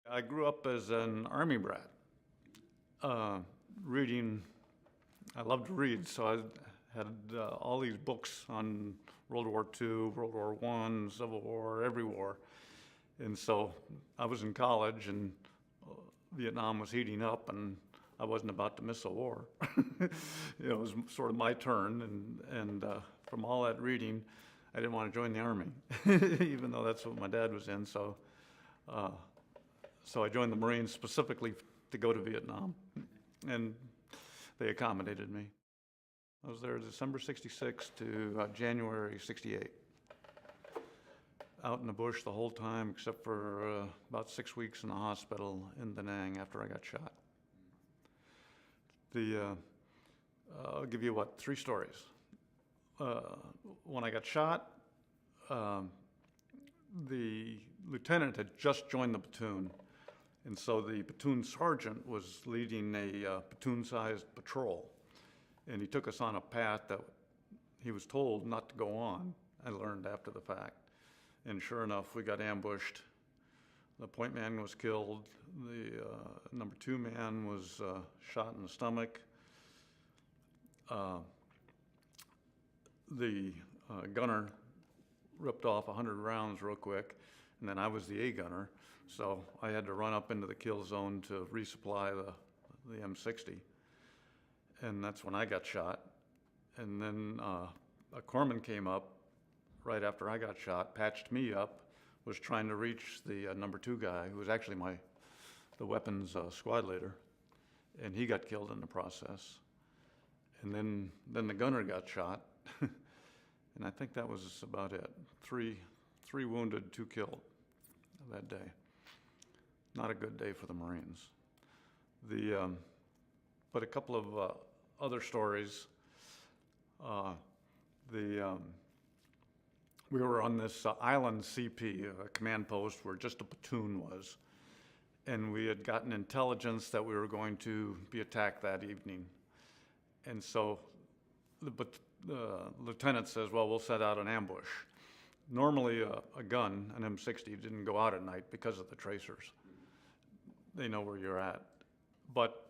I grew up as an Army brat. Uh, reading, I loved to read, so I had all these books on World War II, World War I, Civil War, every war. And so I was in college and Vietnam was heating up and I wasn't about to miss a war. It was sort of my turn, and from all that reading, I didn't want to join the Army, even though that's what my dad was in. Uh, so I joined the Marines specifically to go to Vietnam, and they accommodated me. I was there December 66 to January 68. Out in the bush the whole time, except for about 6 weeks in the hospital in Da Nang after I got shot. I'll give you, three stories. When I got shot, the lieutenant had just joined the platoon, and so the platoon sergeant was leading a platoon-sized patrol, and he took us on a path that he was told not to go on. I learned after the fact. And sure enough, we got ambushed. The point man was killed. The number 2 man was shot in the stomach. The gunner ripped off 100 rounds real quick, and then I was the A gunner, so I had to run up into the kill zone to resupply the M60, and that's when I got shot. And then a corpsman came up right after I got shot, patched me up, was trying to reach the number 2 guy, who was actually the weapons squad leader, and he got killed in the process. And then the gunner got shot, and I think that was about it. Three wounded, 2 killed that day. Not a good day for the Marines. But a couple of other stories. We were on this island CP, a command post where just a platoon was, and we had gotten intelligence that we were going to be attacked that evening. And so the lieutenant says, well, we'll set out an ambush. Normally a gun, an M60, didn't go out at night because of the tracers. They know where you're at. But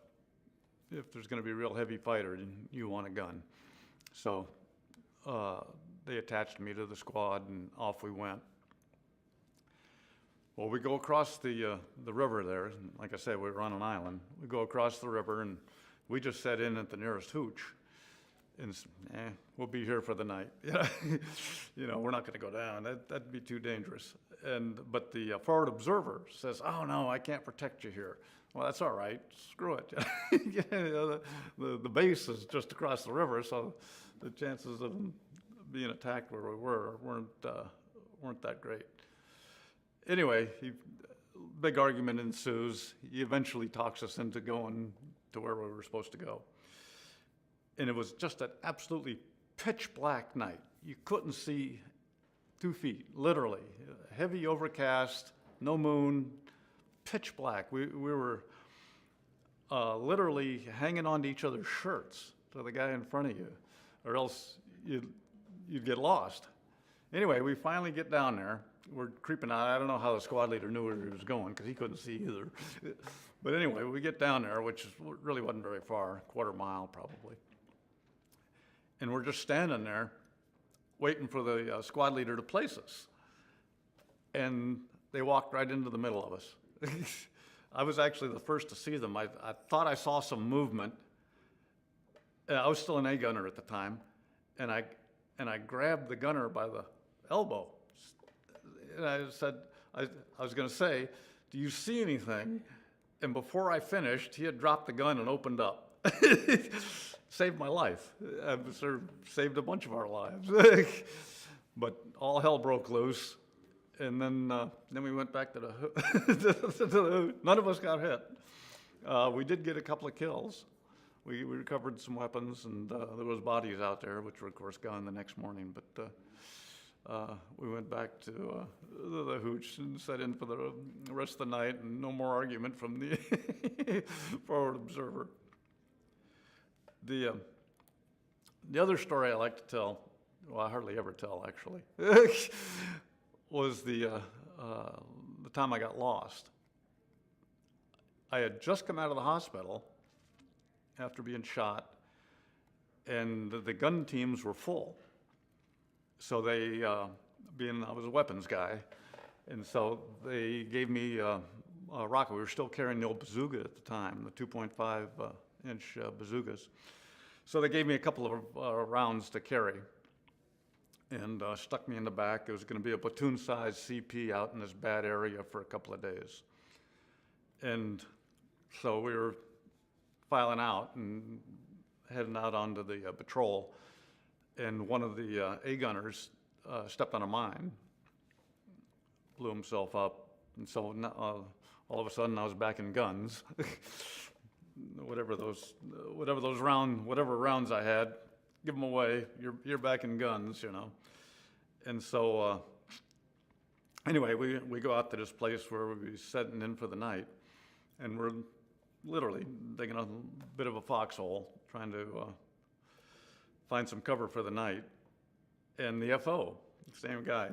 if there's going to be a real heavy fighter, you want a gun. So they attached me to the squad, and off we went. Well, we go across the river there. Like I said, we were on an island. We go across the river, and we just set in at the nearest hooch. And we'll be here for the night. We're not going to go down. That'd be too dangerous. But the forward observer says, "Oh no, I can't protect you here." Well, that's all right. Screw it. The base is just across the river, so the chances of being attacked where we weren't that great. Anyway, big argument ensues. He eventually talks us into going to where we were supposed to go. And it was just an absolutely pitch black night. You couldn't see 2 feet, literally. Heavy overcast, no moon, pitch black. We were literally hanging on to each other's shirts to the guy in front of you, or else you'd get lost. Anyway, we finally get down there. We're creeping out. I don't know how the squad leader knew where he was going, because he couldn't see either. But anyway, we get down there, which really wasn't very far, a quarter mile probably. And we're just standing there waiting for the squad leader to place us. And they walked right into the middle of us. I was actually the first to see them. I thought I saw some movement. I was still an A gunner at the time, and I grabbed the gunner by the elbow. And I said, I was going to say, "Do you see anything?" And before I finished, he had dropped the gun and opened up. Saved my life. Sort of saved a bunch of our lives. But all hell broke loose. And then we went back to the none of us got hit. We did get a couple of kills. We recovered some weapons, and there was bodies out there, which were, of course, gone the next morning. But we went back to the hooch and set in for the rest of the night, and no more argument from the forward observer. The other story I like to tell, well, I hardly ever tell, actually, was the time I got lost. I had just come out of the hospital after being shot, and the gun teams were full. So they, I was a weapons guy, and so they gave me a rocket. We were still carrying the old bazooka at the time, the 2.5 inch bazookas. So they gave me a couple of rounds to carry, and stuck me in the back. It was going to be a platoon-sized CP out in this bad area for a couple of days. And so we were filing out and heading out onto the patrol, and one of the A gunners stepped on a mine, blew himself up, and so all of a sudden I was back in guns. whatever rounds I had, give them away. You're back in guns, you know. And so anyway, we go out to this place where we'll be setting in for the night, and we're literally digging a bit of a foxhole, trying to find some cover for the night. And the FO, the same guy,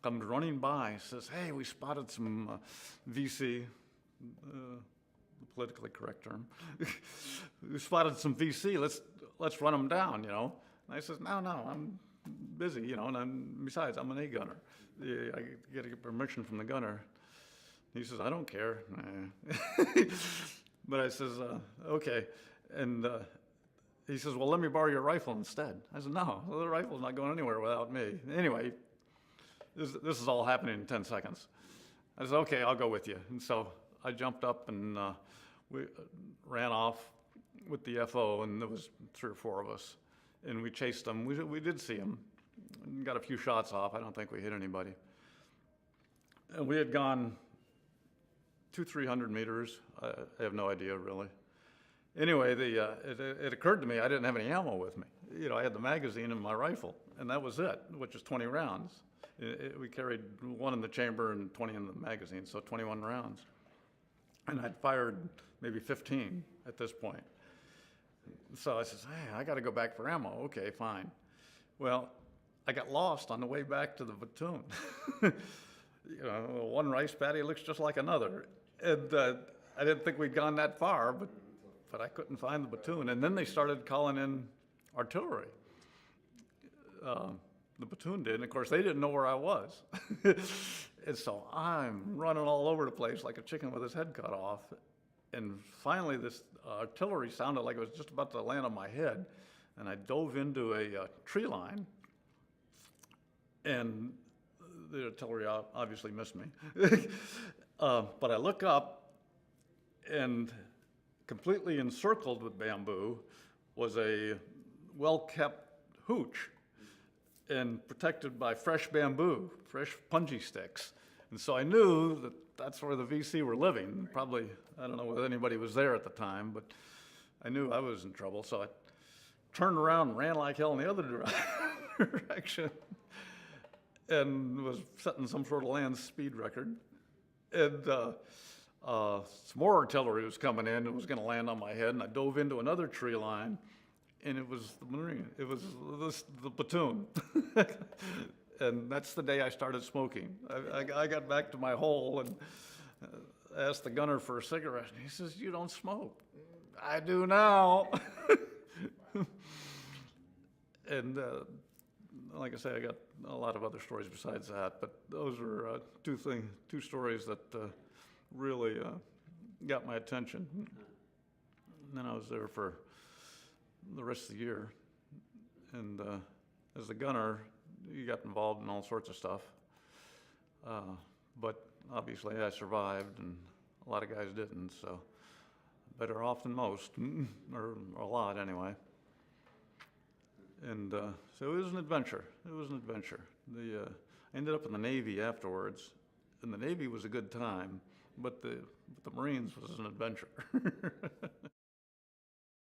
comes running by, says, "Hey, we spotted some VC, the politically correct term. We spotted some VC. Let's run them down, you know." And I says, "No, I'm busy, you know, and besides, I'm an A gunner. I got to get permission from the gunner." He says, "I don't care." But I says, "Okay." And he says, "Well, let me borrow your rifle instead." I said, "No, the rifle's not going anywhere without me." Anyway, this is all happening in 10 seconds. I said, "Okay, I'll go with you." And so I jumped up and we ran off with the FO, and there was 3 or 4 of us. And we chased them. We did see him. Got a few shots off. I don't think we hit anybody. And we had gone 200-300 meters. I have no idea, really. Anyway, it occurred to me I didn't have any ammo with me. You know, I had the magazine in my rifle, and that was it, which is 20 rounds. We carried 1 in the chamber and 20 in the magazine, so 21 rounds. And I'd fired maybe 15 at this point. So I says, "Hey, I got to go back for ammo." "Okay, fine." Well, I got lost on the way back to the platoon. You know, one rice paddy looks just like another. And I didn't think we'd gone that far, but I couldn't find the platoon. And then they started calling in artillery. The platoon did, and of course they didn't know where I was. And so I'm running all over the place like a chicken with his head cut off. And finally this artillery sounded like it was just about to land on my head. And I dove into a tree line, and the artillery obviously missed me. But I look up, and completely encircled with bamboo was a well-kept hooch, and protected by fresh bamboo, fresh punji sticks. And so I knew that that's where the VC were living. Probably, I don't know whether anybody was there at the time, but I knew I was in trouble. So I turned around and ran like hell in the other direction, and was setting some sort of land speed record. And some more artillery was coming in and was going to land on my head, and I dove into another tree line, and it was the Marine. It was the platoon. And that's the day I started smoking. I got back to my hole and asked the gunner for a cigarette, and he says, "You don't smoke." "I do now." And like I say, I got a lot of other stories besides that, but those were two stories that really got my attention. And then I was there for the rest of the year. And as a gunner, you got involved in all sorts of stuff. But obviously I survived, and a lot of guys didn't, so better off than most, or a lot anyway. And so it was an adventure. It was an adventure. I ended up in the Navy afterwards, and the Navy was a good time, but the Marines was an adventure.